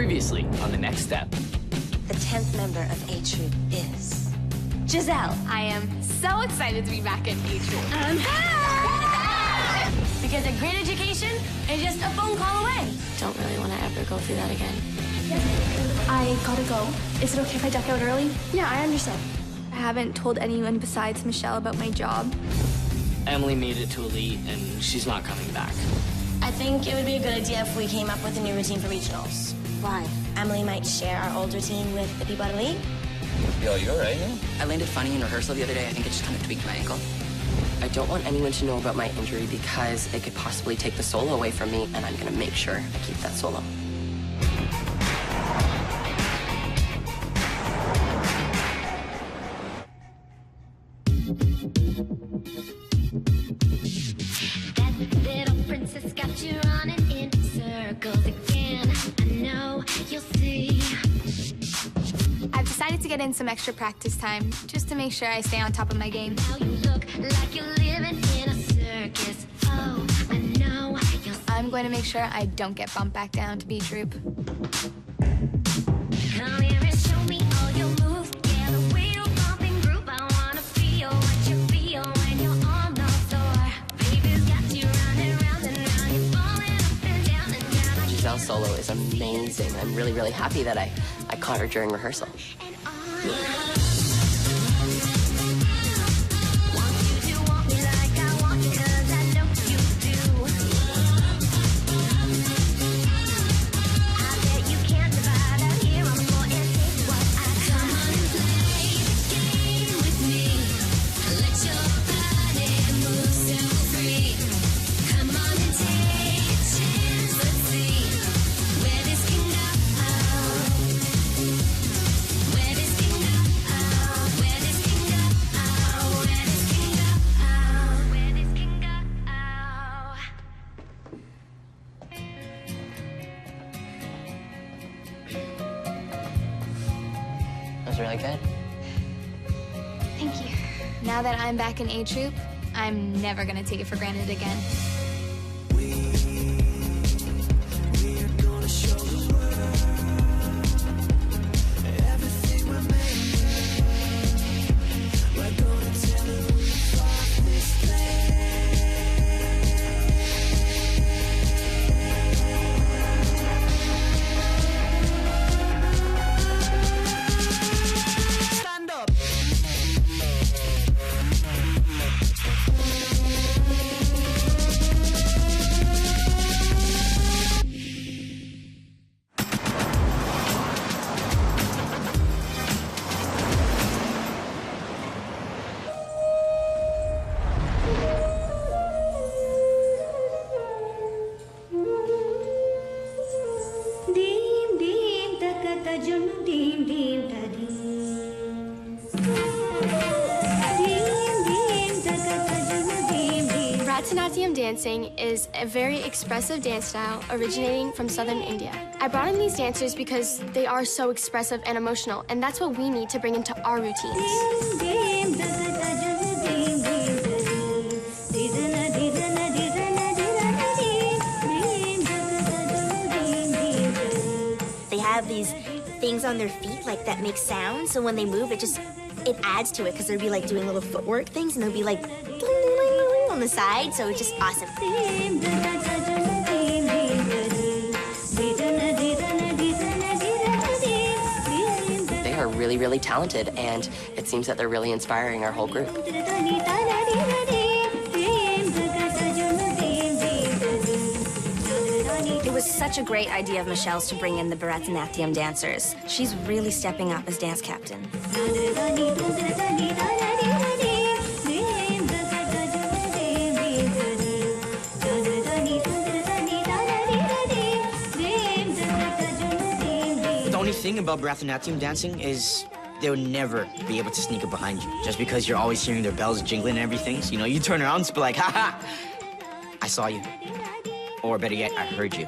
Previously on the next step. The 10th member of A Troop is Giselle. I am so excited to be back at E Troop. Because a great education is just a phone call away. Don't really want to ever go through that again. I gotta go. Is it okay if I duck out early? Yeah, I understand. I haven't told anyone besides Michelle about my job. Emily made it to Elite, and she's not coming back. I think it would be a good idea if we came up with a new routine for regionals. Why? Emily might share our old routine with the people at Elite. Yo, you all right, man? I landed funny in rehearsal the other day. I think it just kind of tweaked my ankle. I don't want anyone to know about my injury because it could possibly take the solo away from me, and I'm gonna make sure I keep that solo. That little princess got you running in circles again. I know you'll see. I've decided to get in some extra practice time just to make sure I stay on top of my game. Now you look like you're living in a circus. Oh, I know you'll see. I'm going to make sure I don't get bumped back down to B Troop. Come here and show me all your moves. Yeah, the way you bump and groove. I wanna feel what you feel when you're on the floor. Baby's got you running round and round. You're falling up and down and down. Giselle's solo is amazing. I'm really, really happy that I caught her during rehearsal. And on. Want you to want me like I want you, 'cause I know you do. I bet you can't divide out here on floor and take what I come on and play the game with me. Let your body move so free. Come on and take a chance. Let's see where this can go. Where this can go. Where this can go. Where this can go. Where this can go. That was really good. Thank you. Now that I'm back in A Troop, I'm never going to take it for granted again. Stand up! Dim dim takata jum dim dim ta dim. Dim dim takata jum dim dim. Bharatanatyam dancing is a very expressive dance style originating from southern India. I brought in these dancers because they are so expressive and emotional, and that's what we need to bring into our routines. Dim dim takata jum dim dim ta dim. Didana didana didana didana dim. Dim takata jum dim dim ta dim. They have these things on their feet like that make sound, so when they move, it adds to it because they'll be like doing little footwork things, and they'll be like ding, ding, ding, ding, ding on the side, so it's just awesome. Dim takata jum dim dim ta dim. Didana didana didana didana dim. Dim They are really, really talented, and it seems that they're really inspiring our whole group. It was such a great idea of Michelle's to bring in the Bharatanatyam dancers. She's really stepping up as dance captain. The only thing about Bharatanatyam dancing is they'll never be able to sneak up behind you. Just because you're always hearing their bells jingling and everything. So, you turn around and be like, ha ha, I saw you. Or better yet, I heard you.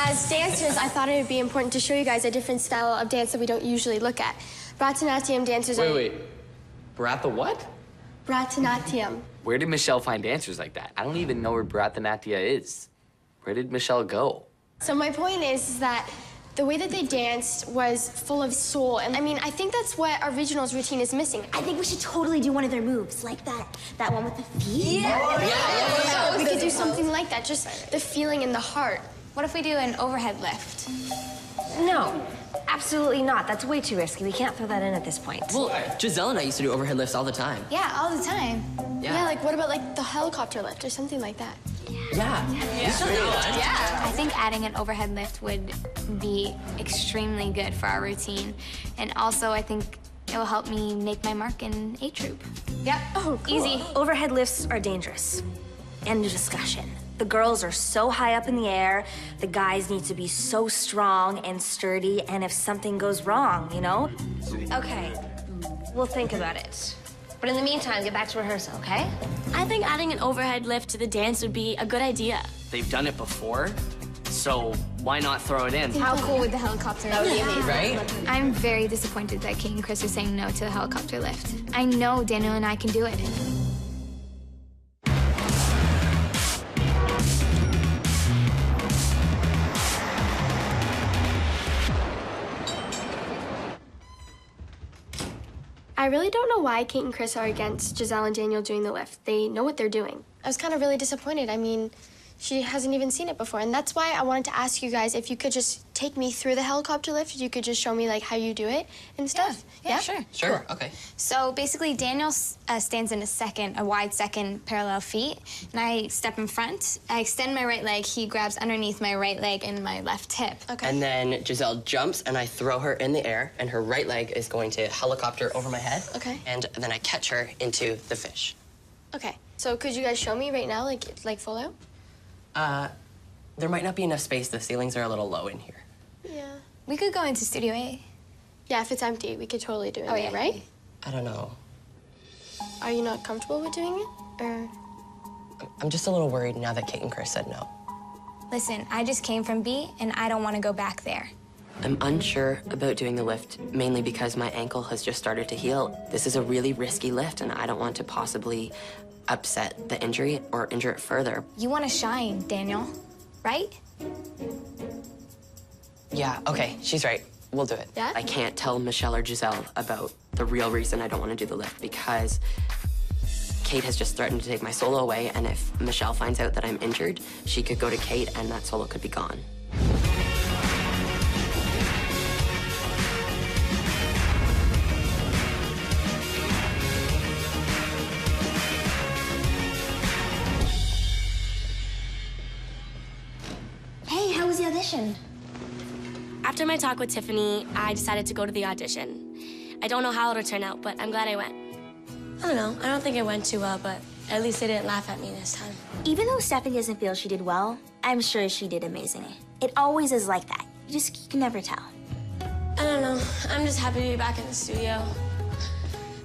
As dancers, I thought it would be important to show you guys a different style of dance that we don't usually look at. Bharatanatyam dancers are... Wait. Bharat the what? Bharatanatyam. Where did Michelle find dancers like that? I don't even know where Bharatanatyam is. Where did Michelle go? So my point is that the way that they danced was full of soul. And I mean, I think that's what Original's routine is missing. I think we should totally do one of their moves, like that one with the feet. Yeah. We could do something like that, just the feeling in the heart. What if we do an overhead lift? No, absolutely not. That's way too risky. We can't throw that in at this point. Well, Giselle and I used to do overhead lifts all the time. Yeah, all the time. Yeah, like what about like the helicopter lift or something like that? Yeah. I think adding an overhead lift would be extremely good for our routine. And also, I think it will help me make my mark in A Troop. Yep. Oh, cool. Easy. Overhead lifts are dangerous. End of discussion. The girls are so high up in the air, the guys need to be so strong and sturdy, and if something goes wrong, you know? Okay, we'll think about it. But in the meantime, get back to rehearsal, okay? I think adding an overhead lift to the dance would be a good idea. They've done it before, so why not throw it in? How cool would the helicopter lift be? Right? I'm very disappointed that Kate and Chris are saying no to the helicopter lift. I know Daniel and I can do it. I really don't know why Kate and Chris are against Giselle and Daniel doing the lift. They know what they're doing. I was kind of really disappointed. I mean, she hasn't even seen it before. And that's why I wanted to ask you guys if you could just take me through the helicopter lift. If you could just show me, like, how you do it and stuff. Yeah, sure. Sure, okay. So basically, Daniel stands in a wide second parallel feet, and I step in front. I extend my right leg. He grabs underneath my right leg and my left hip. Okay. And then Giselle jumps, and I throw her in the air, and her right leg is going to helicopter over my head. Okay. And then I catch her into the fish. Okay. So could you guys show me right now, like full out? There might not be enough space. The ceilings are a little low in here. Yeah. We could go into Studio A. Yeah, if it's empty, we could totally do it Oh, there, yeah. right? I don't know. Are you not comfortable with doing it? Or... I'm just a little worried now that Kate and Chris said no. Listen, I just came from B, and I don't want to go back there. I'm unsure about doing the lift, mainly because my ankle has just started to heal. This is a really risky lift, and I don't want to possibly upset the injury or injure it further. You want to shine, Daniel, right? Yeah, okay, she's right. We'll do it. Yeah? I can't tell Michelle or Giselle about the real reason I don't want to do the lift because Kate has just threatened to take my solo away, and if Michelle finds out that I'm injured, she could go to Kate and that solo could be gone. Hey, how was the audition? After my talk with Tiffany, I decided to go to the audition. I don't know how it'll turn out, but I'm glad I went. I don't know. I don't think it went too well, but at least they didn't laugh at me this time. Even though Stephanie doesn't feel she did well, I'm sure she did amazing. It always is like that. You can never tell. I don't know. I'm just happy to be back in the studio.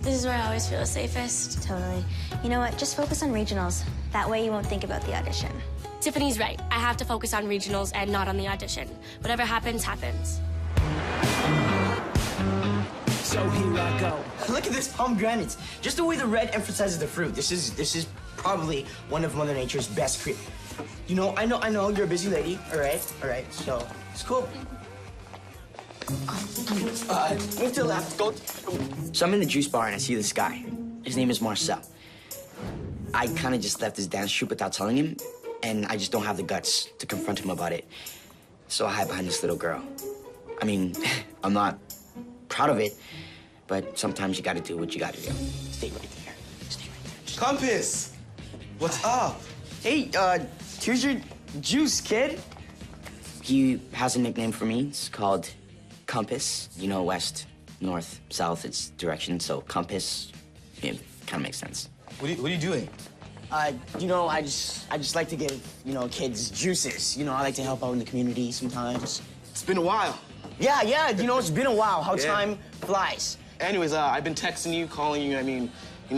This is where I always feel the safest. Totally. You know what? Just focus on regionals. That way you won't think about the audition. Tiffany's right. I have to focus on regionals and not on the audition. Whatever happens, happens. So here I go. Look at this pomegranates. Just the way the red emphasizes the fruit. This is probably one of Mother Nature's best You know, I know you're a busy lady. All right, so it's cool. Move to the left. Go. So I'm in the juice bar and I see this guy. His name is Marcel. I kind of just left his dance troupe without telling him, and I just don't have the guts to confront him about it. So I hide behind this little girl. I mean, I'm not proud of it, but sometimes you gotta do what you gotta do. Stay right there. Stay right there. Compass! What's up? Hey, here's your juice, kid. He has a nickname for me. It's called Compass. You know, west, north, south, it's direction, so compass, it kind of makes sense. What are you doing? You know, I just like to give, kids juices. You know, I like to help out in the community sometimes. It's been a while. Yeah, it's been a while. How time flies. Anyways, I've been texting you, calling you. I mean,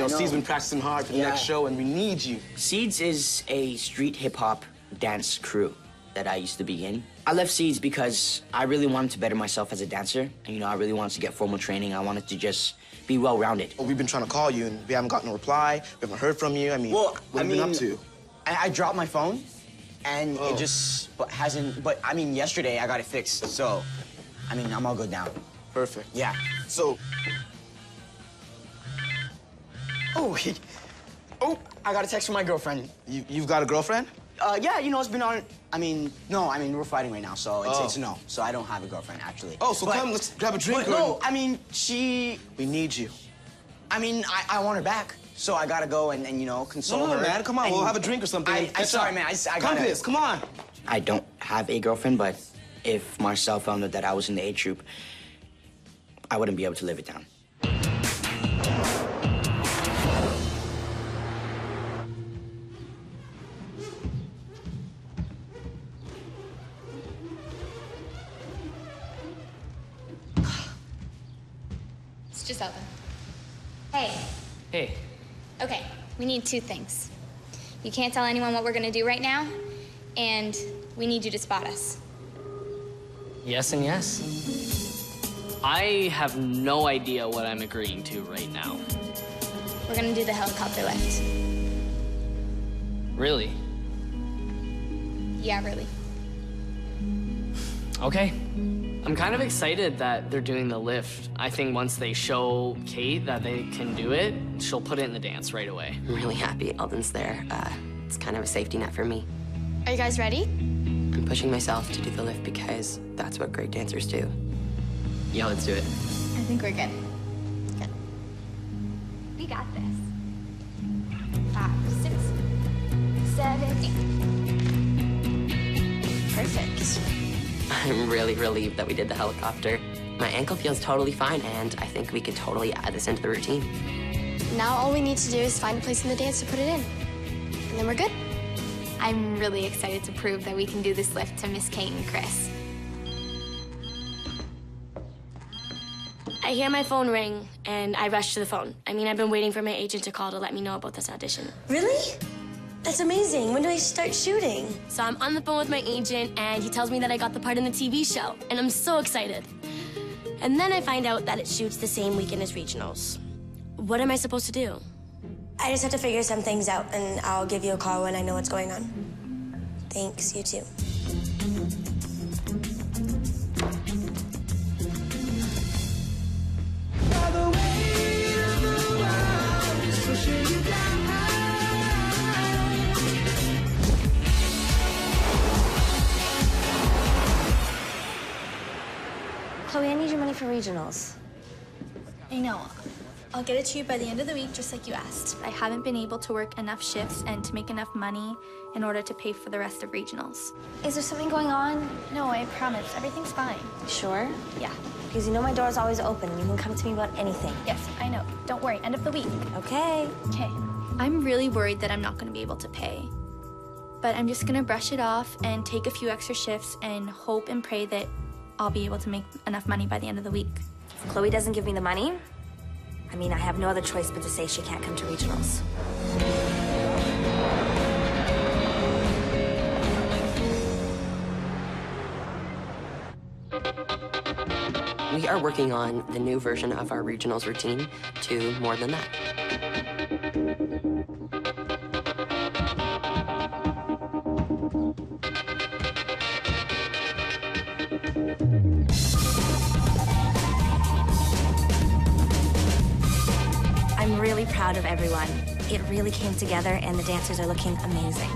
Steve's been practicing hard for the next show, and we need you. Seeds is a street hip-hop dance crew. that I used to be in. I left Seeds because I really wanted to better myself as a dancer. And, you know, I really wanted to get formal training. I wanted to just be well-rounded. Well, we've been trying to call you, and we haven't gotten a reply. We haven't heard from you. I mean, Well, what have you been up to? I dropped my phone, and it just hasn't. But I mean, yesterday I got it fixed, so I mean, I'm all good now. Perfect. Yeah. So, Oh, I got a text from my girlfriend. you've got a girlfriend? Yeah, you know, it's been on. We're fighting right now, so it's no. So I don't have a girlfriend actually. Oh, so come, let's grab a drink. But no, I mean, she. We need you. I mean, I want her back, so I gotta go and you know, console No, her. man, come on, and we'll have a drink or something. I'm sorry, man. I Come, gotta. Piss, come on. I don't have a girlfriend, but if Marcel found out that I was in the A troop, I wouldn't be able to live it down. It's Giselle. Hey. Hey, Okay, we need two things. You can't tell anyone what we're gonna do right now, and we need you to spot us. Yes and yes. I have no idea what I'm agreeing to right now. We're gonna do the helicopter lift. Really? Yeah, really. Okay. I'm kind of excited that they're doing the lift. I think once they show Kate that they can do it, she'll put it in the dance right away. I'm really happy Eldon's there. It's kind of a safety net for me. Are you guys ready? I'm pushing myself to do the lift because that's what great dancers do. yeah, let's do it. I think we're good. Good. We got this. 5, 6, 7, 8. Perfect. I'm really relieved that we did the helicopter. My ankle feels totally fine, and I think we could totally add this into the routine. Now all we need to do is find a place in the dance to put it in. And then we're good. I'm really excited to prove that we can do this lift to Miss Kate and Chris. I hear my phone ring, and I rush to the phone. I mean, I've been waiting for my agent to call to let me know about this audition. Really? That's amazing. When do I start shooting? So I'm on the phone with my agent, and he tells me that I got the part in the TV show, and I'm so excited. And then I find out that it shoots the same weekend as regionals. What am I supposed to do? I just have to figure some things out, and I'll give you a call when I know what's going on. Thanks, you too. Chloe, I need your money for regionals. I know. I'll get it to you by the end of the week, just like you asked. I haven't been able to work enough shifts and to make enough money in order to pay for the rest of regionals. Is there something going on? No, I promise. Everything's fine. Sure? Yeah. Because you know my door's always open. You can come to me about anything. Yes, I know. Don't worry. End of the week. Okay. Okay. I'm really worried that I'm not going to be able to pay. But I'm just going to brush it off and take a few extra shifts and hope and pray that I'll be able to make enough money by the end of the week. If Chloe doesn't give me the money, I mean, I have no other choice but to say she can't come to regionals. We are working on the new version of our regionals routine to more than that. I'm really proud of everyone. It really came together, and the dancers are looking amazing.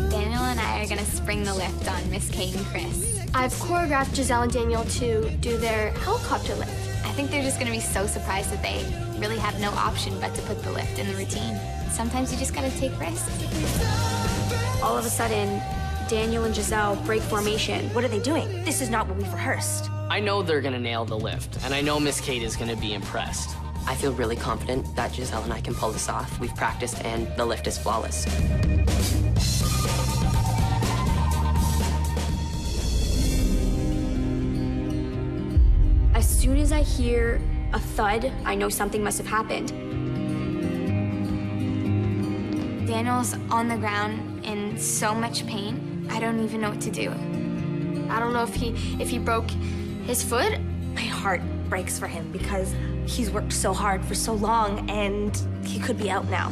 Daniel and I are going to spring the lift on Miss Kate and Chris. I've choreographed Giselle and Daniel to do their helicopter lift. I think they're just going to be so surprised that they really have no option but to put the lift in the routine. Sometimes you just got to take risks. All of a sudden, Daniel and Giselle break formation. What are they doing? This is not what we've rehearsed. I know they're gonna nail the lift, and I know Miss Kate is gonna be impressed. I feel really confident that Giselle and I can pull this off. We've practiced, and the lift is flawless. hear a thud, I know something must have happened. Daniel's on the ground in so much pain. I don't even know what to do. I don't know if he broke his foot. My heart breaks for him because he's worked so hard for so long and he could be out now.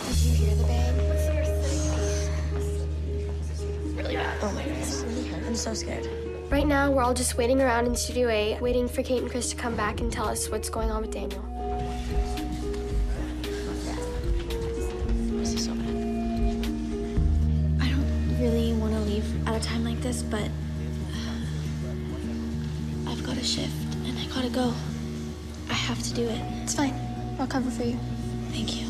Did you hear the bang? Really bad. Oh my goodness, it really hurt. I'm so scared. Right now, we're all just waiting around in Studio A, waiting for Kate and Chris to come back and tell us what's going on with Daniel. This is so bad. I don't really want to leave at a time like this, but I've got a shift and I gotta go. I have to do it. It's fine. I'll cover for you. Thank you.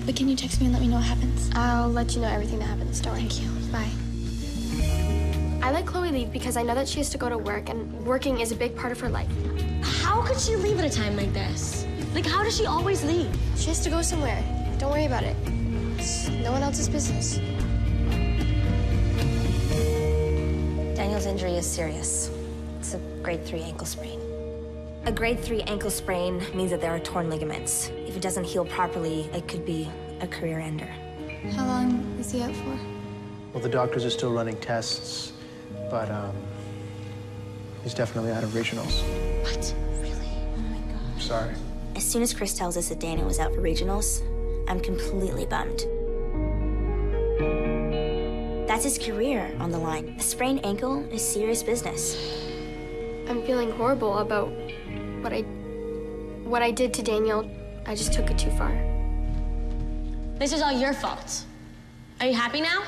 But can you text me and let me know what happens? I'll let you know everything that happens. Don't worry. Thank you. Bye. I let Chloe leave because I know that she has to go to work, and working is a big part of her life. How could she leave at a time like this? Like, how does she always leave? She has to go somewhere. Don't worry about it. It's no one else's business. Daniel's injury is serious. It's a grade 3 ankle sprain. A grade 3 ankle sprain means that there are torn ligaments. If it doesn't heal properly, it could be a career ender. How long is he out for? Well, the doctors are still running tests, but he's definitely out of regionals. What? Really? Oh my God. I'm sorry. As soon as Chris tells us that Daniel was out for regionals, I'm completely bummed. That's his career on the line. A sprained ankle is serious business. I'm feeling horrible about what I did to Daniel. I just took it too far. This is all your fault. Are you happy now?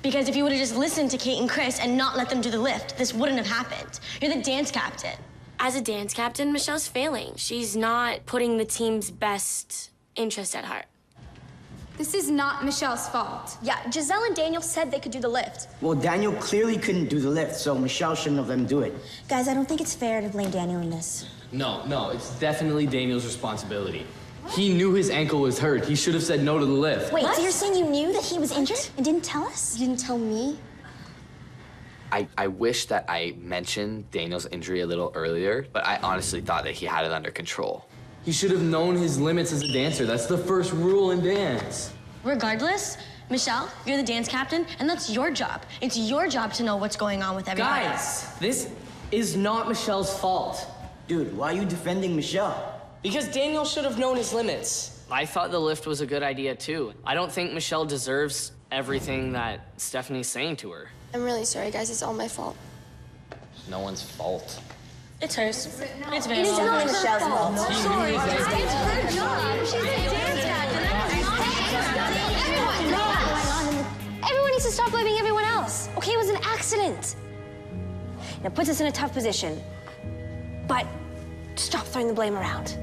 Because if you would have just listened to Kate and Chris and not let them do the lift, this wouldn't have happened. You're the dance captain. As a dance captain, Michelle's failing. She's not putting the team's best interest at heart. This is not Michelle's fault. Yeah, Giselle and Daniel said they could do the lift. Well, Daniel clearly couldn't do the lift, so Michelle shouldn't have let him do it. Guys, I don't think it's fair to blame Daniel in this. No, it's definitely Daniel's responsibility. He knew his ankle was hurt. He should have said no to the lift. Wait, so you're saying you knew that he was injured and didn't tell us? You didn't tell me? I wish that I mentioned Daniel's injury a little earlier, but I honestly thought that he had it under control. He should have known his limits as a dancer. That's the first rule in dance. Regardless, Michelle, you're the dance captain, and that's your job. It's your job to know what's going on with everybody. Guys, this is not Michelle's fault. Dude, why are you defending Michelle? Because Daniel should have known his limits. I thought the lift was a good idea too. I don't think Michelle deserves everything that Stephanie's saying to her. I'm really sorry, guys. It's all my fault. It's no one's fault. It's hers. It's very It's not Michelle's fault. Sorry, it's her job. She's a dance captain. Everyone needs to stop blaming everyone else. Okay, it was an accident. Now, puts us in a tough position. But stop throwing the blame around.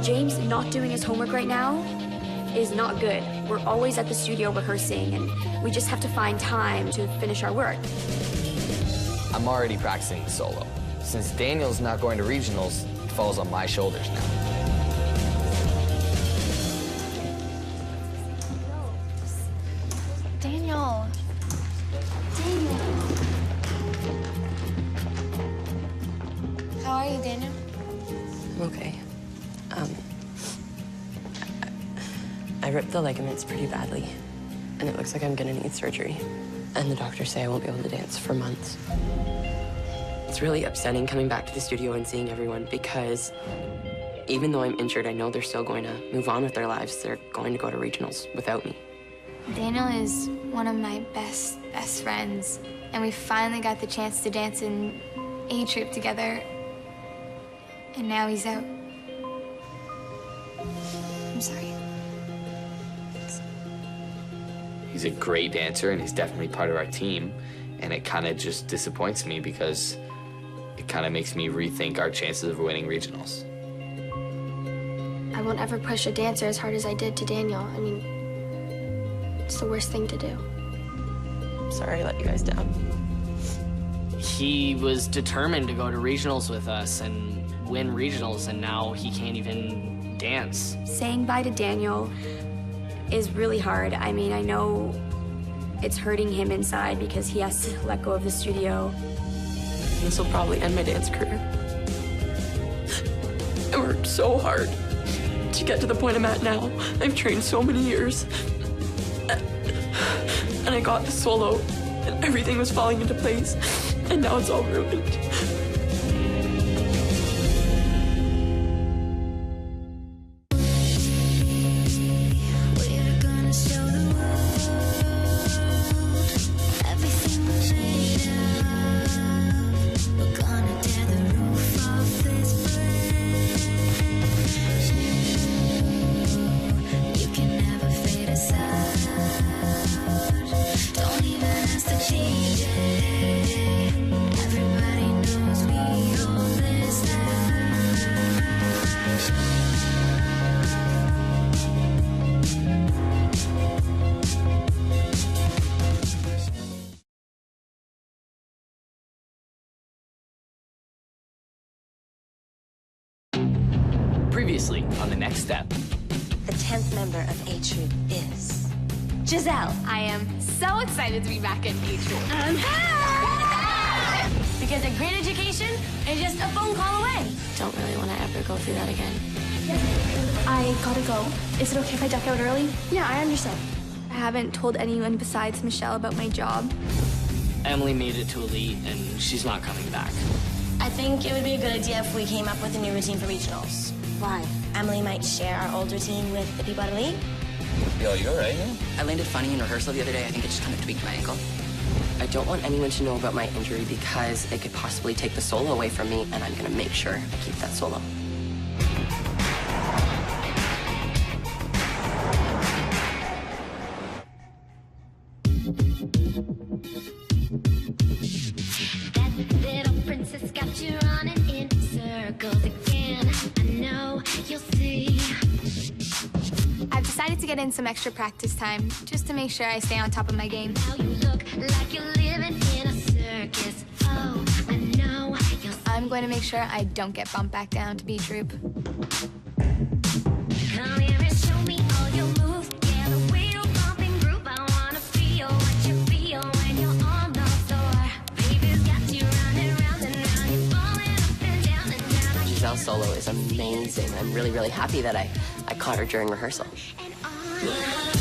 James not doing his homework right now is not good. We're always at the studio rehearsing, and we just have to find time to finish our work. I'm already practicing solo. Since Daniel's not going to regionals, it falls on my shoulders now. Daniel. How are you, Daniel? I'm okay. I ripped the ligaments pretty badly, and it looks like I'm gonna need surgery. And the doctors say I won't be able to dance for months. It's really upsetting coming back to the studio and seeing everyone because even though I'm injured, I know they're still going to move on with their lives. They're going to go to regionals without me. Daniel is one of my best friends, and we finally got the chance to dance in A Troop together, and now he's out. I'm sorry. He's a great dancer, and he's definitely part of our team. And it kind of just disappoints me because it kind of makes me rethink our chances of winning regionals. I won't ever push a dancer as hard as I did to Daniel. I mean, it's the worst thing to do. Sorry I let you guys down. He was determined to go to regionals with us and win regionals, and now he can't even dance. Saying bye to Daniel is really hard. I mean, I know it's hurting him inside because he has to let go of the studio. This will probably end my dance career. I worked so hard to get to the point I'm at now. I've trained so many years. And I got the solo, and everything was falling into place. And now it's all ruined. We're gonna show the world everything we're made of. We're gonna tear the roof off this place. You can never fade us out. Don't even ask to change it. Everybody knows we own this Previously on The Next Step. The 10th member of A Troop is Giselle. I am so excited to be back in A Troop. Because a great education is just a phone call away. Don't really want to ever go through that again. I gotta go. Is it okay if I duck out early? Yeah, I understand. I haven't told anyone besides Michelle about my job. Emily made it to Elite, and she's not coming back. I think it would be a good idea if we came up with a new routine for regionals. Why? Emily might share our old routine with the people at Elite. Yo, you alright, man? I landed funny in rehearsal the other day. I think I just kind of tweaked my ankle. I don't want anyone to know about my injury because it could possibly take the solo away from me, and I'm gonna make sure I keep that solo. That little princess got you running in circles again. I know you'll see. I've decided to get in some extra practice time just to make sure I stay on top of my game. Now you look like you're living in a circus. Oh, I know you'll see. I'm going to make sure I don't get bumped back down to B Troop. Come here and show me all your moves. Yeah, the wheel bumping group. I wanna feel what you feel when you're on the floor. Baby's got you running round and round. You're falling up and down and down. Giselle's solo is amazing. I'm really, really happy that I caught her during rehearsal. And on.